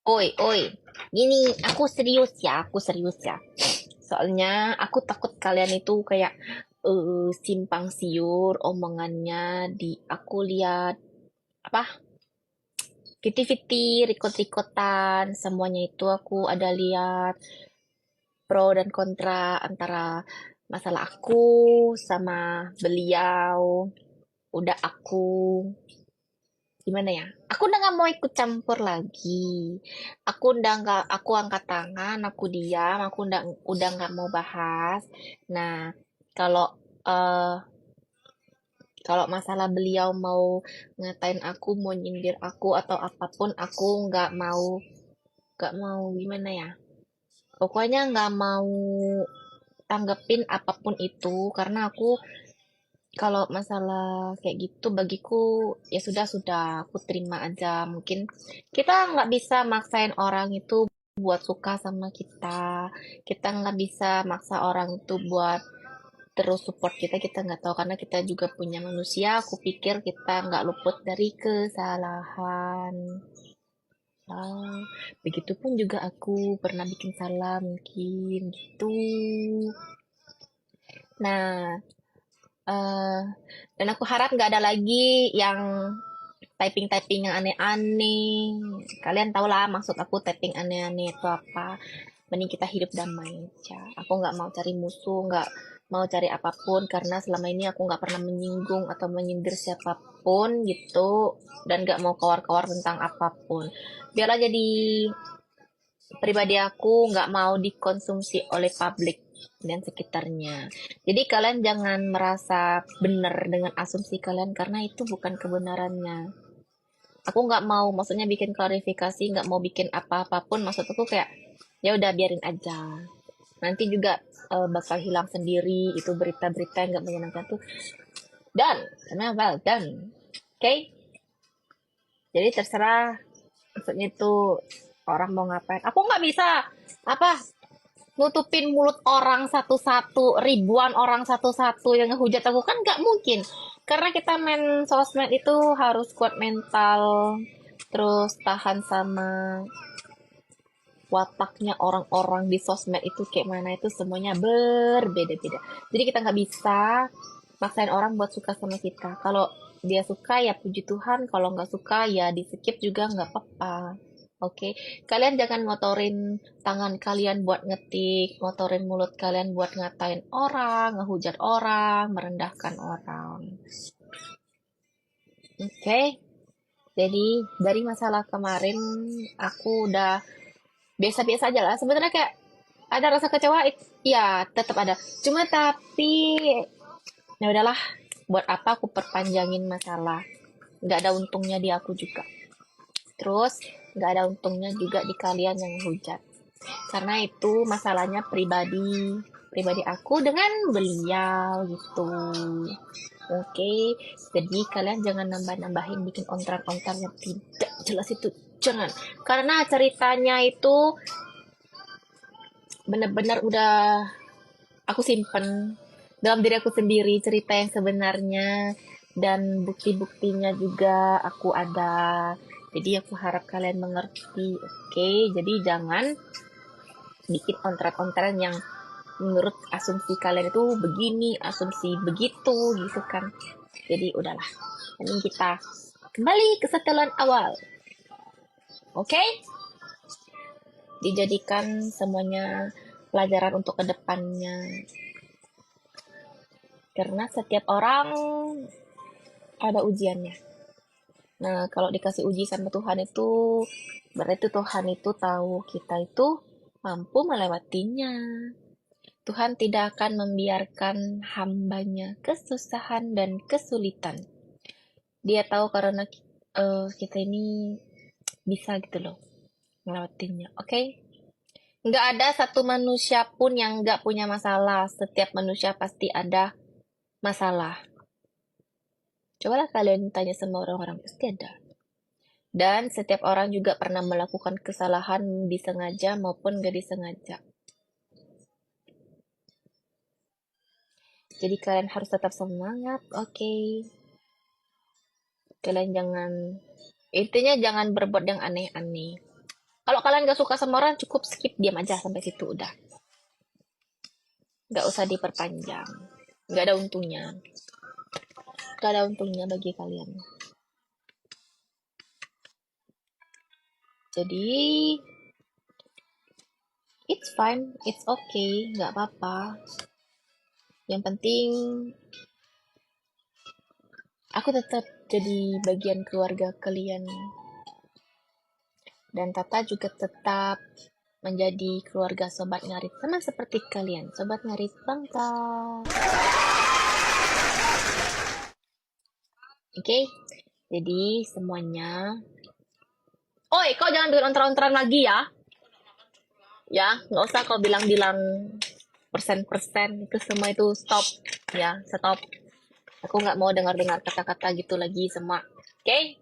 Oi, oi. Gini, aku serius ya. Soalnya aku takut kalian itu kayak simpang siur omongannya di aku lihat apa fiti-fiti, rikot-rikotan, semuanya itu aku ada lihat pro dan kontra antara masalah aku sama beliau. Udah aku gimana ya? Aku udah nggak mau ikut campur lagi. Aku angkat tangan, aku diam, aku udah nggak mau bahas. Nah, kalau eh kalau masalah beliau mau ngatain aku, mau nyindir aku atau apapun, aku nggak mau gimana ya? Pokoknya nggak mau tanggepin apapun itu karena aku kalau masalah kayak gitu bagiku ya sudah aku terima aja. Mungkin kita nggak bisa maksain orang itu buat suka sama kita. Kita nggak bisa maksa orang itu buat terus support kita. Kita nggak tahu karena kita juga punya manusia. Aku pikir kita nggak luput dari kesalahan. Ah, begitupun juga aku pernah bikin salah mungkin gitu. Nah, eh dan aku harap nggak ada lagi yang typing-typing yang aneh-aneh. Kalian tau lah maksud aku typing aneh-aneh itu apa. Mending kita hidup damai aja. Aku nggak mau cari musuh, nggak mau cari apapun karena selama ini aku nggak pernah menyinggung atau menyindir siapapun gitu dan nggak mau kawar-kawar tentang apapun. Biar aja di pribadi aku nggak mau dikonsumsi oleh publik dan sekitarnya. Jadi kalian jangan merasa benar dengan asumsi kalian karena itu bukan kebenarannya. Aku nggak mau, maksudnya bikin klarifikasi, nggak mau bikin apa-apapun. Maksud aku kayak ya udah biarin aja. Nanti juga bakal hilang sendiri itu berita-berita yang nggak menyenangkan tuh. Dan, karena well done. Oke, okay? Jadi terserah. Maksudnya itu orang mau ngapain. Aku nggak bisa apa nutupin mulut orang satu-satu, ribuan orang satu-satu yang ngehujat aku kan nggak mungkin. Karena kita main sosmed itu harus kuat mental, terus tahan sama wataknya orang-orang di sosmed itu kayak mana itu semuanya berbeda-beda. Jadi kita nggak bisa maksain orang buat suka sama kita. Kalau dia suka ya puji Tuhan, kalau nggak suka ya di skip juga nggak apa-apa. Oke, kalian jangan ngotorin tangan kalian buat ngetik, ngotorin mulut kalian buat ngatain orang, ngehujat orang, merendahkan orang. Oke, jadi dari masalah kemarin aku udah biasa-biasa aja lah. Sebenarnya kayak ada rasa kecewa, ya tetap ada. Cuma tapi ya udahlah, buat apa aku perpanjangin masalah? Nggak ada untungnya di aku juga. Terus nggak ada untungnya juga di kalian yang hujat. Karena itu masalahnya pribadi, pribadi aku dengan beliau gitu. Oke, jadi kalian jangan nambah-nambahin bikin ontran-ontran yang tidak jelas itu. Jangan. Karena ceritanya itu benar-benar udah aku simpen dalam diri aku sendiri cerita yang sebenarnya dan bukti-buktinya juga aku ada. Jadi aku harap kalian mengerti, oke? Jadi jangan bikin ontrak-ontran yang menurut asumsi kalian itu begini, asumsi begitu gitu kan. Jadi udahlah, mending kita kembali ke setelan awal, oke? Dijadikan semuanya pelajaran untuk kedepannya. Karena setiap orang ada ujiannya. Nah, kalau dikasih uji sama Tuhan itu, berarti Tuhan itu tahu kita itu mampu melewatinya. Tuhan tidak akan membiarkan hambanya kesusahan dan kesulitan. Dia tahu karena kita ini bisa gitu loh melewatinya. Oke? Okay? Nggak ada satu manusia pun yang nggak punya masalah. Setiap manusia pasti ada masalah. Cobalah kalian tanya sama orang-orang, pasti ada. Dan setiap orang juga pernah melakukan kesalahan disengaja maupun gak disengaja. Jadi kalian harus tetap semangat, oke? Okay? Kalian jangan, intinya jangan berbuat yang aneh-aneh. Kalau kalian gak suka sama orang, cukup skip, diam aja sampai situ udah. Gak usah diperpanjang. Gak ada untungnya. Gak ada untungnya bagi kalian. Jadi, it's fine, it's okay, gak apa-apa. Yang penting, aku tetap jadi bagian keluarga kalian. Dan Tata juga tetap menjadi keluarga Sobat Ngarit. Sama seperti kalian, Sobat Ngarit bangka. Oke, jadi semuanya. Oi, kau jangan bikin ontran-ontran lagi ya. Ya, nggak usah kau bilang-bilang persen-persen. Itu semua itu stop. Ya, stop. Aku nggak mau dengar-dengar kata-kata gitu lagi semua. Oke?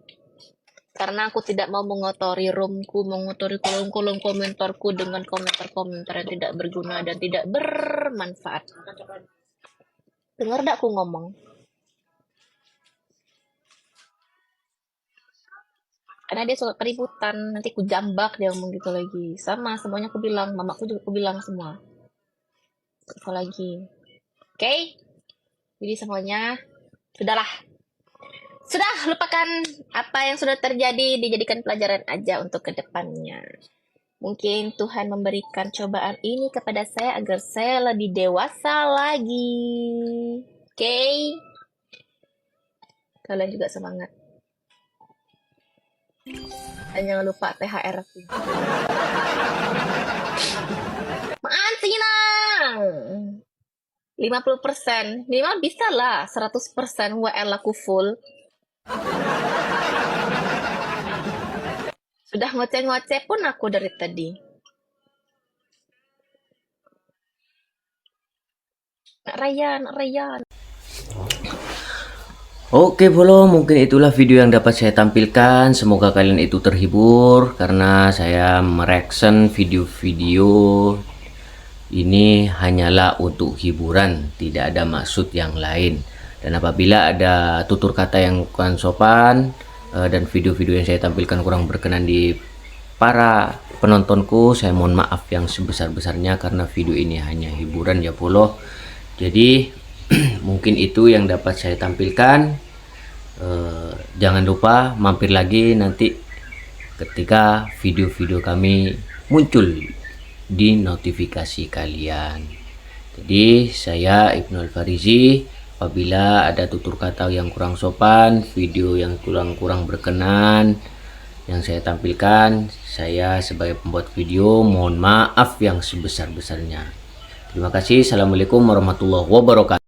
Karena aku tidak mau mengotori roomku, mengotori kolom-kolom komentarku dengan komentar-komentar yang tidak berguna dan tidak bermanfaat. Dengar gak aku ngomong? Karena dia suka keributan, nanti aku jambak dia ngomong gitu lagi. Sama, semuanya aku bilang, mamaku juga aku bilang semua. Apa lagi? Oke? Jadi semuanya, sudahlah. Sudah, lupakan apa yang sudah terjadi, dijadikan pelajaran aja untuk kedepannya. Mungkin Tuhan memberikan cobaan ini kepada saya agar saya lebih dewasa lagi. Oke? Kalian juga semangat. Dan jangan lupa THR aku. Maan Sinang! 50%. Minimal bisa lah 100% WL aku full. Sudah ngoceh-ngoceh pun aku dari tadi. Nak Ryan. Oke bolo, mungkin itulah video yang dapat saya tampilkan. Semoga kalian itu terhibur karena saya mereaction video-video ini hanyalah untuk hiburan, tidak ada maksud yang lain. Dan apabila ada tutur kata yang kurang sopan dan video-video yang saya tampilkan kurang berkenan di para penontonku, saya mohon maaf yang sebesar-besarnya karena video ini hanya hiburan ya bolo. Jadi mungkin itu yang dapat saya tampilkan. Jangan lupa mampir lagi nanti ketika video-video kami muncul di notifikasi kalian. Jadi saya Ibnu Al-Farizi, apabila ada tutur kata yang kurang sopan, video yang kurang berkenan yang saya tampilkan, saya sebagai pembuat video mohon maaf yang sebesar-besarnya. Terima kasih. Assalamualaikum warahmatullahi wabarakatuh.